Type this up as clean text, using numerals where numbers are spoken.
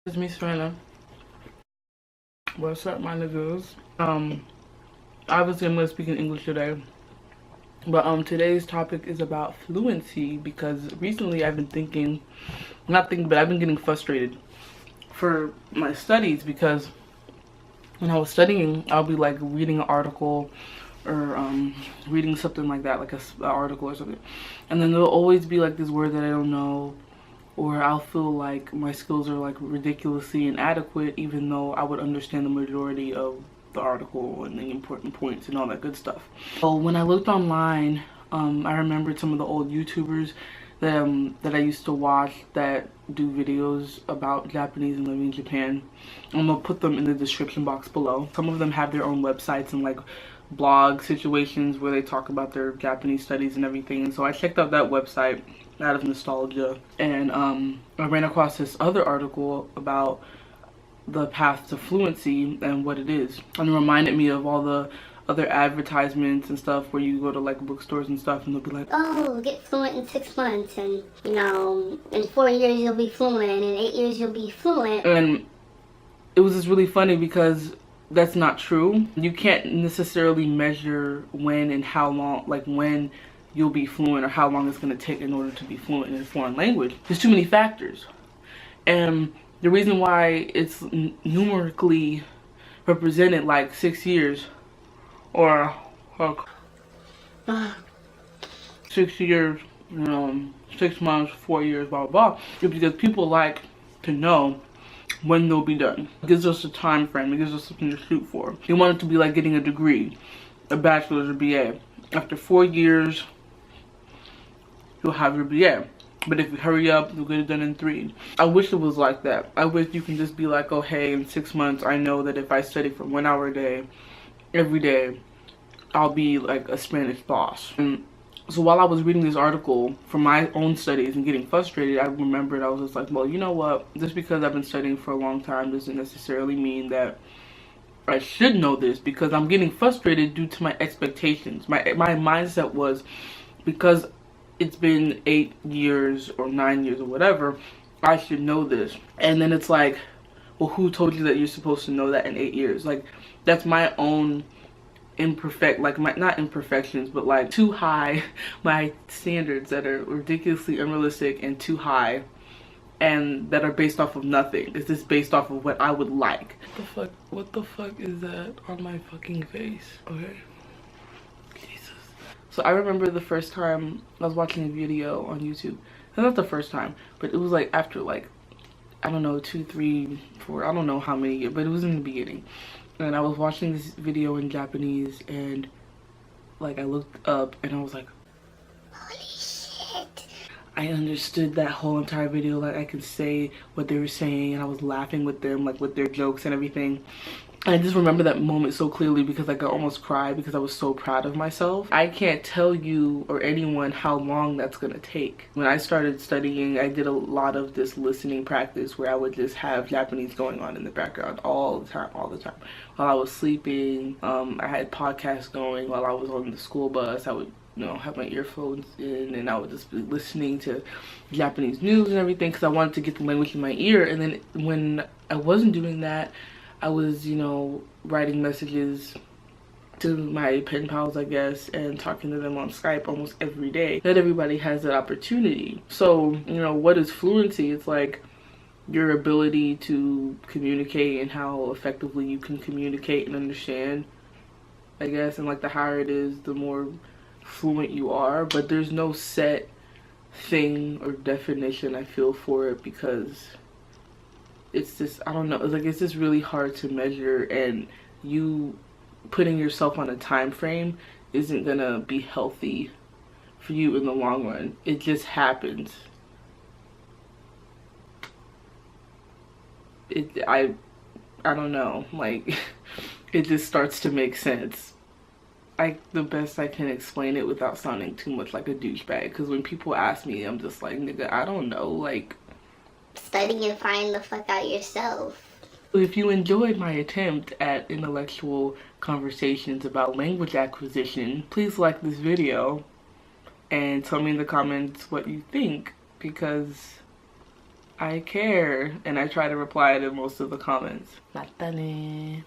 It's me, Serena. What's up, my niggas? Obviously I'm gonna speak in English today. But today's topic is about fluency because recently I've been thinking, not thinking, but I've been getting frustrated for my studies because when I was studying, I'll be like reading an article or reading something like that, like an article or something, and then there'll always be like this word that I don't know, or I'll feel like my skills are like ridiculously inadequate even though I would understand the majority of the article and the important points and all that good stuff. So when I looked online, I remembered some of the old YouTubers that I used to watch that do videos about Japanese and living in Japan. I'm gonna put them in the description box below. Some of them have their own websites and like blog situations where they talk about their Japanese studies and everything. And so I checked out that website out of nostalgia, and I ran across this other article about the path to fluency and what it is, and it reminded me of all the other advertisements and stuff where you go to like bookstores and stuff and they'll be like, oh, get fluent in 6 months, and you know, in 4 years you'll be fluent, and in 8 years you'll be fluent. And it was just really funny because that's not true. You can't necessarily measure when and how long, like when you'll be fluent or how long it's going to take in order to be fluent in a foreign language. There's too many factors. And the reason why it's numerically represented like 6 years or 6 years, 6 months, 4 years, blah, blah, blah, is because people like to know when they'll be done. It gives us a time frame. It gives us something to shoot for. They want it to be like getting a degree, a bachelor's or BA. After 4 years, you'll have your BA. But if you hurry up, you'll get it done in 3. I wish it was like that. I wish you can just be like, oh, hey, in 6 months, I know that if I study for 1 hour a day, every day, I'll be like a Spanish boss. And so while I was reading this article for my own studies and getting frustrated, I remembered, I was just like, well, you know what? Just because I've been studying for a long time doesn't necessarily mean that I should know this, because I'm getting frustrated due to my expectations. My mindset was, because it's been 8 years or 9 years or whatever, I should know this. And then it's like, well, who told you that you're supposed to know that in 8 years? Like, that's my own not imperfections, but like too high, my standards that are ridiculously unrealistic and too high, and that are based off of nothing. It's just based off of what I would like. What the fuck is that on my fucking face? Okay. Jesus. So I remember the first time I was watching a video on YouTube. And not the first time, but it was like after like, I don't know, 2, 3, 4, I don't know how many years, but it was in the beginning. And I was watching this video in Japanese, and like I looked up and I was like, Holy shit. I understood that whole entire video. Like I could say what they were saying, and I was laughing with them, like with their jokes and everything. And I just remember that moment so clearly because like I almost cried because I was so proud of myself. I can't tell you or anyone how long that's gonna take. When I started studying, I did a lot of this listening practice where I would just have Japanese going on in the background all the time. While I was sleeping, I had podcasts going while I was on the school bus. I would have my earphones in, and I would just be listening to Japanese news and everything because I wanted to get the language in my ear. And then when I wasn't doing that, I was, writing messages to my pen pals, I guess, and talking to them on Skype almost every day. Not everybody has that opportunity. So, what is fluency? It's like your ability to communicate and how effectively you can communicate and understand, I guess. And like the higher it is, the more fluent you are. But there's no set thing or definition, I feel, for it, because it's just, I don't know, it's just really hard to measure, and you putting yourself on a time frame isn't gonna be healthy for you in the long run. It just happens. I don't know, like it just starts to make sense. The best I can explain it without sounding too much like a douchebag, because when people ask me, I'm just like, nigga, I don't know, like, Study and find the fuck out yourself. If you enjoyed my attempt at intellectual conversations about language acquisition, please like this video and tell me in the comments what you think, because I care, and I try to reply to most of the comments. Matane.